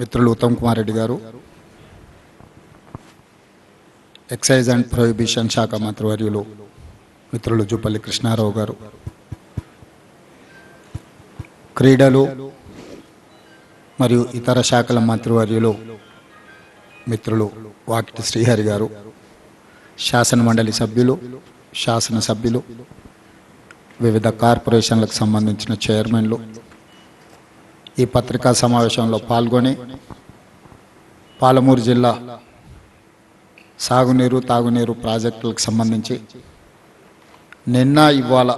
మిత్రులు ఉత్తమ్ కుమార్ రెడ్డి గారు, excise and prohibition శాఖ మంత్రివర్యులు మిత్రులు జూపల్లి కృష్ణారావు గారు, క్రీడలు మరియు ఇతర శాఖల మంత్రివర్యులు మిత్రులు వాకిటి శ్రీహరి గారు, శాసన మండలి సభ్యులు, శాసనసభ్యులు, వివిధ కార్పొరేషన్లకు సంబంధించిన చైర్మన్లు ఈ పత్రికా సమావేశంలో పాల్గొని పాలమూరు జిల్లా సాగునీరు తాగునీరు ప్రాజెక్టులకు సంబంధించి నిన్న ఇవాళ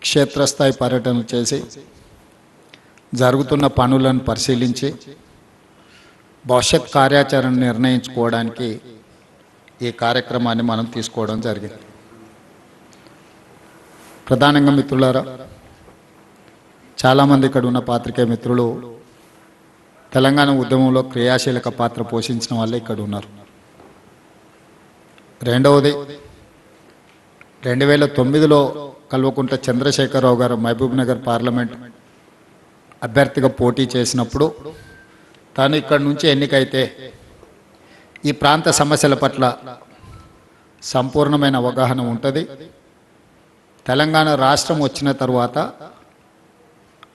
క్షేత్రస్థాయి పర్యటనలు చేసి జరుగుతున్న పనులను పరిశీలించి భవిష్యత్ కార్యాచరణ నిర్ణయించుకోవడానికి ఈ కార్యక్రమాన్ని మనం తీసుకోవడం జరిగింది. ప్రధానంగా మిత్రులారా, చాలామంది ఇక్కడ ఉన్న పాత్రికేయ మిత్రులు తెలంగాణ ఉద్యమంలో క్రియాశీలక పాత్ర పోషించిన వాళ్ళే ఇక్కడ ఉన్నారు. రెండవది, 2009లో కల్వకుంట్ల చంద్రశేఖరరావు గారు మహబూబ్ నగర్ పార్లమెంట్ అభ్యర్థిగా పోటీ చేసినప్పుడు తాను ఇక్కడి నుంచి ఎన్నికైతే ఈ ప్రాంత సమస్యల పట్ల సంపూర్ణమైన అవగాహన ఉంటుంది, తెలంగాణ రాష్ట్రం వచ్చిన తర్వాత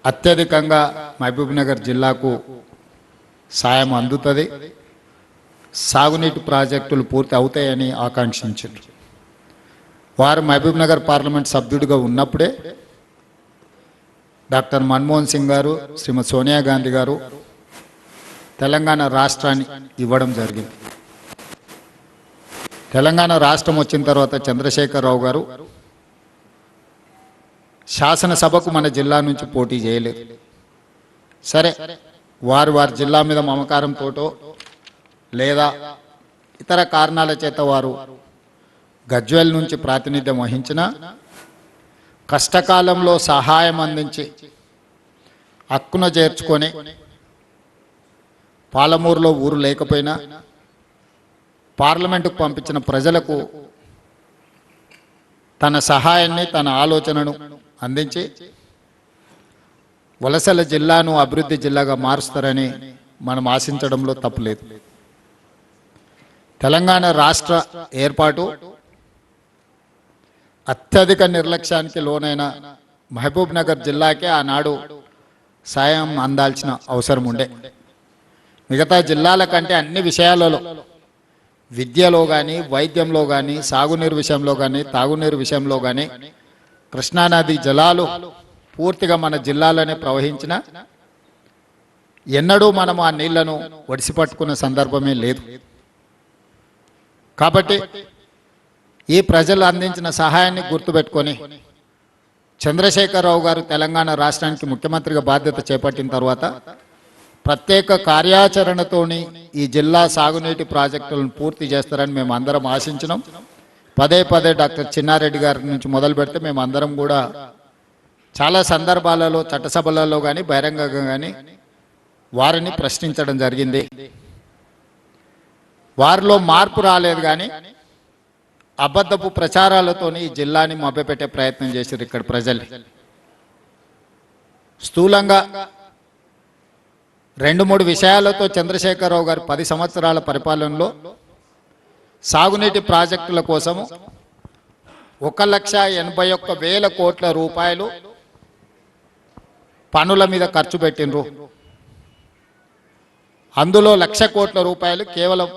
అత్యధికంగా మహబూబ్ నగర్ జిల్లాకు సాయం అందుతుంది, సాగునీటి ప్రాజెక్టులు పూర్తి అవుతాయని ఆకాంక్షించారు. వారు మహబూబ్ నగర్ పార్లమెంట్ సభ్యుడిగా ఉన్నప్పుడే డాక్టర్ మన్మోహన్ సింగ్ గారు, శ్రీమతి సోనియా గాంధీ గారు తెలంగాణ రాష్ట్రాన్ని ఇవ్వడం జరిగింది. తెలంగాణ రాష్ట్రం వచ్చిన తర్వాత చంద్రశేఖరరావు గారు శాసనసభకు మన జిల్లా నుంచి పోటీ చేయలేదు. సరే, వారి జిల్లా మీద మమకారంతోటో లేదా ఇతర కారణాల చేత వారు గజ్వేల్ నుంచి ప్రాతినిధ్యం వహించిన కష్టకాలంలో సహాయం అందించి హక్కున చేర్చుకొని పాలమూరులో ఊరు లేకపోయినా పార్లమెంటుకు పంపించిన ప్రజలకు తన సహాయాన్ని, తన ఆలోచనను అందించి వలసల జిల్లాను అభివృద్ధి జిల్లాగా మారుస్తారని మనం ఆశించడంలో తప్పులేదు. తెలంగాణ రాష్ట్ర ఏర్పాటు అత్యధిక నిర్లక్ష్యానికి లోనైన మహబూబ్ నగర్ జిల్లాకే ఆనాడు సాయం అందాల్సిన అవసరం ఉండే. మిగతా జిల్లాల కంటే అన్ని విషయాలలో, విద్యలో కానీ, వైద్యంలో కానీ, సాగునీరు విషయంలో కానీ, తాగునీరు విషయంలో కానీ కృష్ణానది జలాలు పూర్తిగా మన జిల్లాలోనే ప్రవహించిన ఎన్నడూ మనం ఆ నీళ్లను ఒడిసిపట్టుకున్న సందర్భమే లేదు. కాబట్టి ఈ ప్రజలు అందించిన సహాయాన్ని గుర్తుపెట్టుకొని చంద్రశేఖరరావు గారు తెలంగాణ రాష్ట్రానికి ముఖ్యమంత్రిగా బాధ్యత చేపట్టిన తర్వాత ప్రత్యేక కార్యాచరణతోని ఈ జిల్లా సాగునీటి ప్రాజెక్టులను పూర్తి చేస్తారని మేము అందరం ఆశించినాం. పదే డాక్టర్ చిన్నారెడ్డి గారి నుంచి మొదలు పెడితే మేము అందరం కూడా చాలా సందర్భాలలో చట్టసభలలో కానీ బహిరంగంగా కానీ వారిని ప్రశ్నించడం జరిగింది. వారిలో మార్పు రాలేదు, కానీ అబద్ధపు ప్రచారాలతోని ఈ జిల్లాని మభ్యపెట్టే ప్రయత్నం చేశారు ఇక్కడ ప్రజలు. స్థూలంగా 2-3 విషయాలతో చంద్రశేఖరరావు గారు 10 సంవత్సరాల పరిపాలనలో సాగునీటి ప్రాజెక్టుల కోసము 1,81,000 కోట్ల రూపాయలు పనుల మీద ఖర్చు పెట్టినరు. అందులో 1,00,000 కోట్ల రూపాయలు కేవలం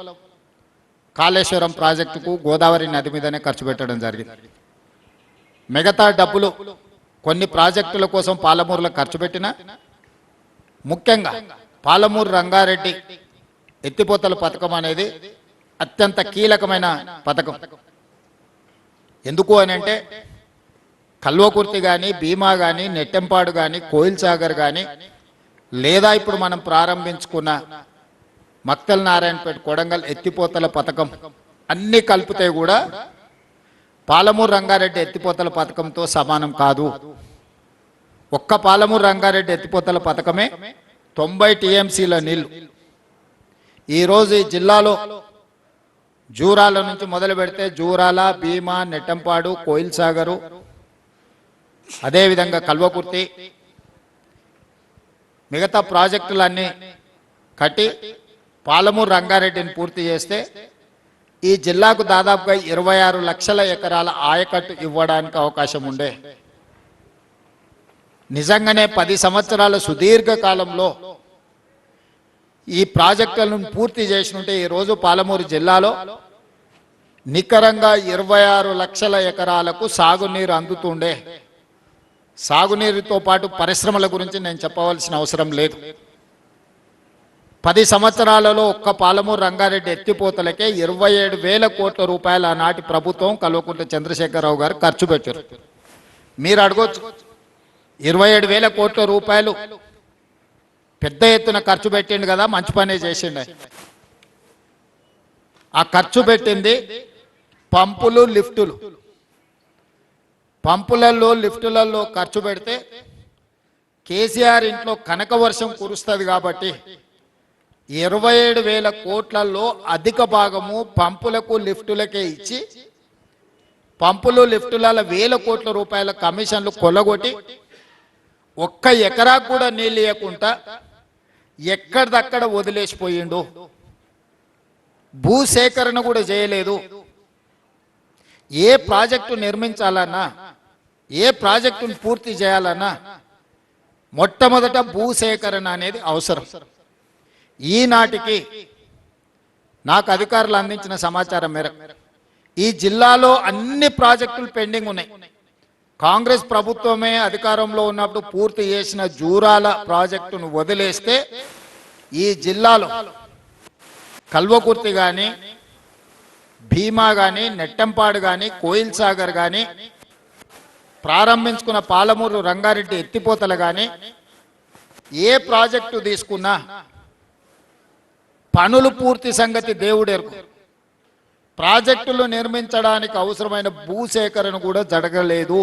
కాళేశ్వరం ప్రాజెక్టుకు గోదావరి నది మీదనే ఖర్చు పెట్టడం జరిగింది. మిగతా డబ్బులు కొన్ని ప్రాజెక్టుల కోసం పాలమూరులో ఖర్చు పెట్టినా, ముఖ్యంగా పాలమూరు రంగారెడ్డి ఎత్తిపోతల పథకం అనేది అత్యంత కీలకమైన పథకం. ఎందుకు అని అంటే కల్వకుర్తి కానీ, భీమా కానీ, నెట్టెంపాడు కానీ, కోయిల్ సాగర్ కానీ, లేదా ఇప్పుడు మనం ప్రారంభించుకున్న మక్తల్ నారాయణపేట కొడంగల్ ఎత్తిపోతల పథకం అన్నీ కలిపితే కూడా పాలమూరు రంగారెడ్డి ఎత్తిపోతల పథకంతో సమానం కాదు. ఒక్క పాలమూరు రంగారెడ్డి ఎత్తిపోతల పథకమే 90 టీఎంసీల నీళ్లు. ఈరోజు ఈ జిల్లాలో జూరాల నుంచి మొదలు పెడితే జూరాల, భీమా, నెట్టంపాడు, కోయిల్ సాగరు, అదేవిధంగా కల్వకుర్తి, మిగతా ప్రాజెక్టులన్నీ కట్టి పాలమూరు రంగారెడ్డిని పూర్తి చేస్తే ఈ జిల్లాకు దాదాపుగా 26 లక్షల ఎకరాల ఆయకట్టు ఇవ్వడానికి అవకాశం ఉండే. నిజంగానే 10 సంవత్సరాల సుదీర్ఘ కాలంలో ఈ ప్రాజెక్టులను పూర్తి చేసినట్టే ఈరోజు పాలమూరు జిల్లాలో నికరంగా 26 లక్షల ఎకరాలకు సాగునీరు అందుతుండే. సాగునీరుతో పాటు పరిశ్రమల గురించి నేను చెప్పవలసిన అవసరం లేదు. 10 సంవత్సరాలలో ఒక్క పాలమూరు రంగారెడ్డి ఎత్తిపోతలకే 27,000 కోట్ల రూపాయలు ఆనాటి ప్రభుత్వం కల్వకుంట్ల చంద్రశేఖరరావు గారు ఖర్చు పెట్టారు. మీరు అడగొచ్చు, 27,000 కోట్ల రూపాయలు పెద్ద ఎత్తున ఖర్చు పెట్టిండు కదా, మంచి పనే చేసిండు. ఆ ఖర్చు పెట్టింది పంపులు, లిఫ్టులు. పంపులలో, లిఫ్టులలో ఖర్చు పెడితే కేసీఆర్ ఇంట్లో కనక వర్షం కురుస్తుంది కాబట్టి 27,000 కోట్లలో అధిక భాగము పంపులకు, లిఫ్టులకే ఇచ్చి పంపులు, లిఫ్టుల 1,000 కోట్ల రూపాయల కమిషన్లు కొల్లగొట్టి ఒక్క ఎకరా కూడా నీళ్ళు ఇవ్వకుండా ఎక్కడిదక్కడ వదిలేసిపోయిండు. భూసేకరణ కూడా చేయలేదు. ఏ ప్రాజెక్టు నిర్మించాలన్నా, ఏ ప్రాజెక్టును పూర్తి చేయాలన్నా మొట్టమొదట భూసేకరణ అనేది అవసరం. ఈనాటికి నాకు అధికారులు అందించిన సమాచారం మేరకు ఈ జిల్లాలో అన్ని ప్రాజెక్టులు పెండింగ్ ఉన్నాయి. కాంగ్రెస్ ప్రభుత్వమే అధికారంలో ఉన్నప్పుడు పూర్తి చేసిన జూరాల ప్రాజెక్టును వదిలేస్తే ఈ జిల్లాలో కల్వకుర్తి కానీ, భీమా కానీ, నెట్టంపాడు కానీ, కోయిల్ సాగర్ కానీ, ప్రారంభించుకున్న పాలమూరు రంగారెడ్డి ఎత్తిపోతలు కానీ, ఏ ప్రాజెక్టు తీసుకున్నా పనులు పూర్తి సంగతి దేవుడెరుకు. ప్రాజెక్టులు నిర్మించడానికి అవసరమైన భూసేకరణ కూడా జరగలేదు.